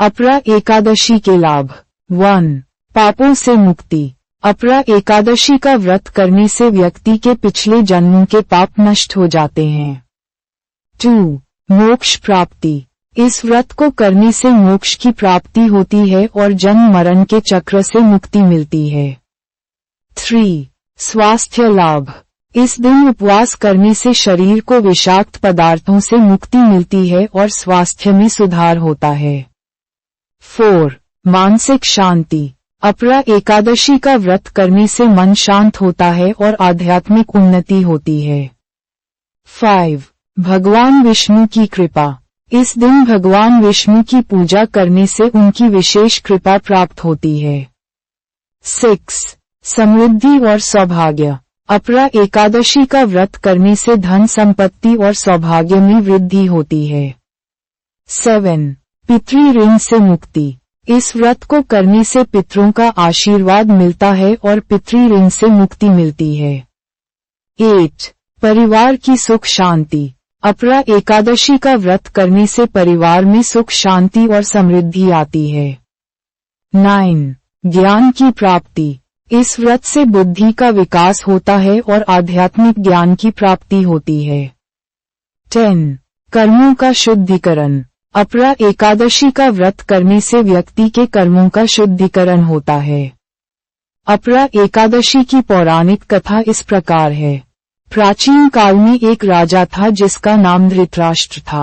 अपरा एकादशी के लाभ। 1. पापों से मुक्ति। अपरा एकादशी का व्रत करने से व्यक्ति के पिछले जन्मों के पाप नष्ट हो जाते हैं। 2. मोक्ष प्राप्ति। इस व्रत को करने से मोक्ष की प्राप्ति होती है और जन्म मरण के चक्र से मुक्ति मिलती है। 3. स्वास्थ्य लाभ। इस दिन उपवास करने से शरीर को विषाक्त पदार्थों से मुक्ति मिलती है और स्वास्थ्य में सुधार होता है। 4. मानसिक शांति। अपरा एकादशी का व्रत करने से मन शांत होता है और आध्यात्मिक उन्नति होती है। 5. भगवान विष्णु की कृपा। इस दिन भगवान विष्णु की पूजा करने से उनकी विशेष कृपा प्राप्त होती है। 6. समृद्धि और सौभाग्य। अपरा एकादशी का व्रत करने से धन संपत्ति और सौभाग्य में वृद्धि होती है। 7. पितृ ऋण से मुक्ति। इस व्रत को करने से पितरों का आशीर्वाद मिलता है और पितृ ऋण से मुक्ति मिलती है। 8. परिवार की सुख शांति। अपरा एकादशी का व्रत करने से परिवार में सुख शांति और समृद्धि आती है। 9. ज्ञान की प्राप्ति। इस व्रत से बुद्धि का विकास होता है और आध्यात्मिक ज्ञान की प्राप्ति होती है। 10. कर्मों का शुद्धिकरण। अपरा एकादशी का व्रत करने से व्यक्ति के कर्मों का शुद्धिकरण होता है। अपरा एकादशी की पौराणिक कथा इस प्रकार है। प्राचीन काल में एक राजा था जिसका नाम धृतराष्ट्र था।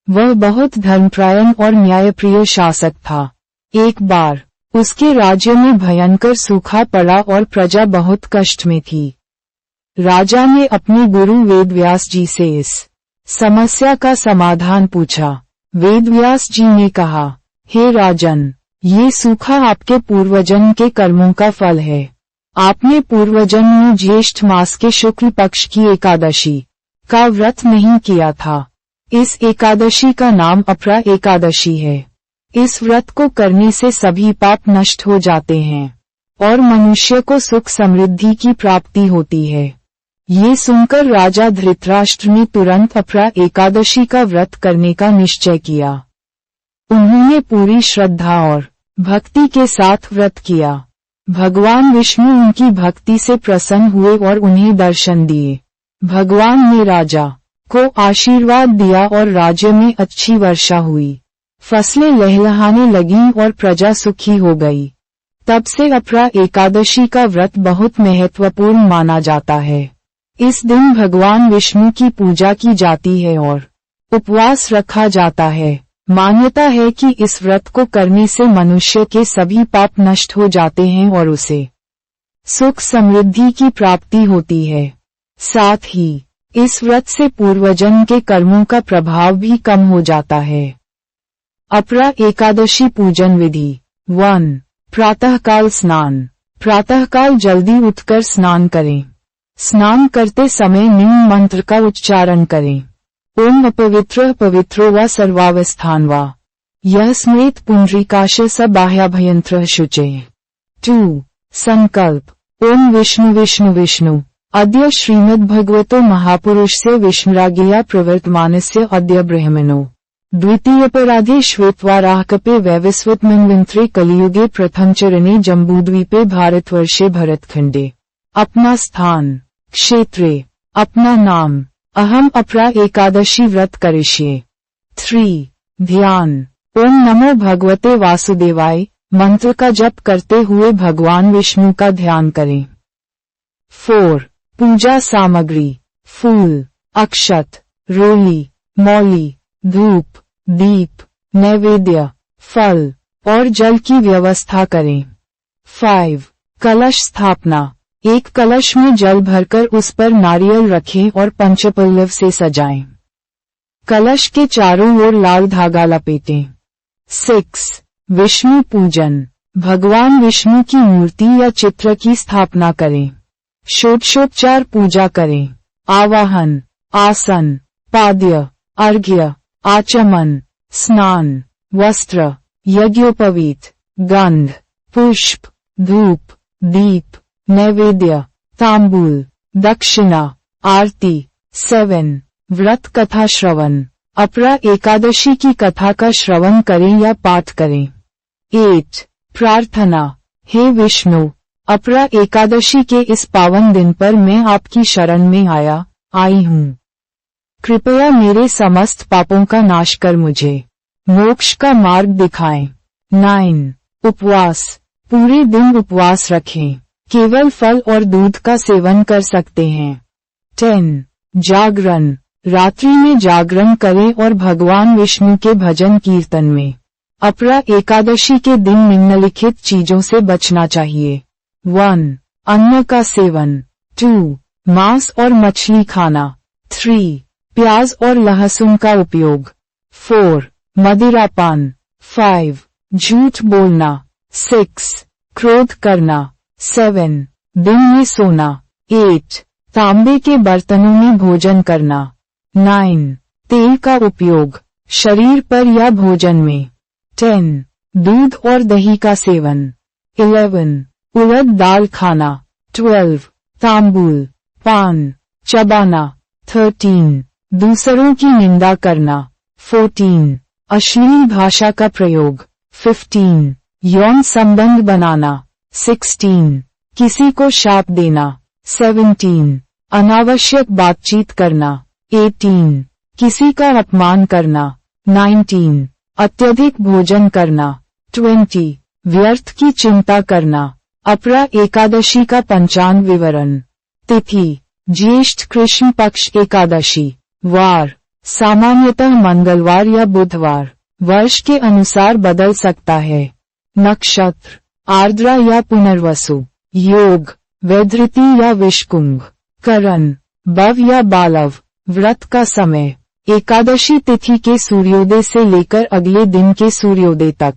वह बहुत धर्मपरायण और न्यायप्रिय शासक था। एक बार उसके राज्य में भयंकर सूखा पड़ा और प्रजा बहुत कष्ट में थी। राजा ने अपने गुरु वेदव्यास जी से इस समस्या का समाधान पूछा। वेदव्यास जी ने कहा, हे राजन, ये सूखा आपके पूर्वजन्म के कर्मों का फल है। आपने पूर्वजन्म में ज्येष्ठ मास के शुक्ल पक्ष की एकादशी का व्रत नहीं किया था। इस एकादशी का नाम अपरा एकादशी है। इस व्रत को करने से सभी पाप नष्ट हो जाते हैं और मनुष्य को सुख समृद्धि की प्राप्ति होती है। ये सुनकर राजा धृतराष्ट्र ने तुरंत अपरा एकादशी का व्रत करने का निश्चय किया। उन्होंने पूरी श्रद्धा और भक्ति के साथ व्रत किया। भगवान विष्णु उनकी भक्ति से प्रसन्न हुए और उन्हें दर्शन दिए। भगवान ने राजा को आशीर्वाद दिया और राज्य में अच्छी वर्षा हुई। फसलें लहलहाने लगीं और प्रजा सुखी हो गई। तब से अपरा एकादशी का व्रत बहुत महत्वपूर्ण माना जाता है। इस दिन भगवान विष्णु की पूजा की जाती है और उपवास रखा जाता है। मान्यता है कि इस व्रत को करने से मनुष्य के सभी पाप नष्ट हो जाते हैं और उसे सुख समृद्धि की प्राप्ति होती है। साथ ही इस व्रत से पूर्वजन्म के कर्मों का प्रभाव भी कम हो जाता है। अपरा एकादशी पूजन विधि। 1. प्रातःकाल स्नान। प्रातःकाल जल्दी उठकर स्नान करें। स्नान करते समय निम्न मंत्र का उच्चारण करें। ओम अपवित्रः पवित्रो वा सर्वावस्थान वा यह स्मृत पुंडरीकाश स बाह्याभयंत्रः शुचे। 2. संकल्प। ओम विष्णु विष्णु विष्णु अद्य श्रीमद्भगवतो महापुरुषस्य विष्णुराज्ञया प्रवर्तमानस्य अद्य ब्रह्मणो द्वितीयपराधे श्वेतवाराहकपे वैवस्वतमन्वंतरे कलियुगे प्रथम चरणे जम्बूद्वीपे भारतवर्षे भरतखंडे। अपना स्थान। क्षेत्रे। अपना नाम। अहम अपरा एकादशी व्रत करिष्ये। 3. ध्यान। ओम नमो भगवते वासुदेवाय मंत्र का जप करते हुए भगवान विष्णु का ध्यान करें। 4. पूजा सामग्री। फूल, अक्षत, रोली, मौली, धूप, दीप, नैवेद्य, फल और जल की व्यवस्था करें। 5. कलश स्थापना। एक कलश में जल भरकर उस पर नारियल रखें और पंचपल्लव से सजाएं। कलश के चारों ओर लाल धागा लपेटें। 6. विष्णु पूजन। भगवान विष्णु की मूर्ति या चित्र की स्थापना करें। षोडशोपचार पूजा करें। आवाहन, आसन, पाद्य, अर्घ्य, आचमन, स्नान, वस्त्र, यज्ञोपवीत, गंध, पुष्प, धूप, दीप, नैवेद्य, तांबूल, दक्षिणा, आरती। 7. व्रत कथा श्रवण। अपरा एकादशी की कथा का श्रवण करें या पाठ करें। 8. प्रार्थना। हे विष्णु, अपरा एकादशी के इस पावन दिन पर मैं आपकी शरण में आई हूँ। कृपया मेरे समस्त पापों का नाश कर मुझे मोक्ष का मार्ग दिखाएं। 9. उपवास। पूरे दिन उपवास रखें, केवल फल और दूध का सेवन कर सकते हैं। 10. जागरण। रात्रि में जागरण करें और भगवान विष्णु के भजन कीर्तन में। अपरा एकादशी के दिन निम्नलिखित चीजों से बचना चाहिए। 1. अन्न का सेवन। 2. मांस और मछली खाना। 3. प्याज और लहसुन का उपयोग। 4. मदिरापान। 5. झूठ बोलना। 6. क्रोध करना। 7. दिन में सोना। 8. तांबे के बर्तनों में भोजन करना। 9. तेल का उपयोग शरीर पर या भोजन में। 10. दूध और दही का सेवन। 11. उड़द दाल खाना। 12. तांबूल, पान चबाना। 13. दूसरों की निंदा करना। 14. अश्लील भाषा का प्रयोग। 15. यौन संबंध बनाना। 16. किसी को शाप देना। 17. अनावश्यक बातचीत करना। 18. किसी का अपमान करना। 19. अत्यधिक भोजन करना। 20. व्यर्थ की चिंता करना। अपरा एकादशी का पंचांग विवरण। तिथि: ज्येष्ठ कृष्ण पक्ष एकादशी। वार: सामान्यतः मंगलवार या बुधवार। वर्ष के अनुसार बदल सकता है। नक्षत्र: आर्द्रा या पुनर्वसु। योग: वैधृति या विषकुंभ। करण: बव या बालव। व्रत का समय: एकादशी तिथि के सूर्योदय से लेकर अगले दिन के सूर्योदय तक।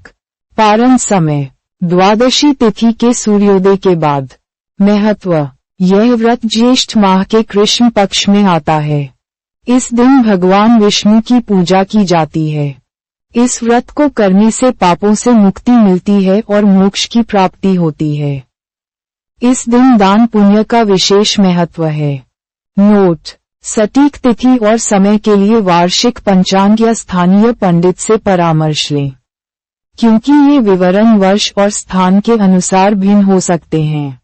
पारण समय: द्वादशी तिथि के सूर्योदय के बाद। महत्व: यह व्रत ज्येष्ठ माह के कृष्ण पक्ष में आता है। इस दिन भगवान विष्णु की पूजा की जाती है। इस व्रत को करने से पापों से मुक्ति मिलती है और मोक्ष की प्राप्ति होती है। इस दिन दान पुण्य का विशेष महत्व है। नोट: सटीक तिथि और समय के लिए वार्षिक पंचांग या स्थानीय पंडित से परामर्श लें, क्योंकि ये विवरण वर्ष और स्थान के अनुसार भिन्न हो सकते हैं।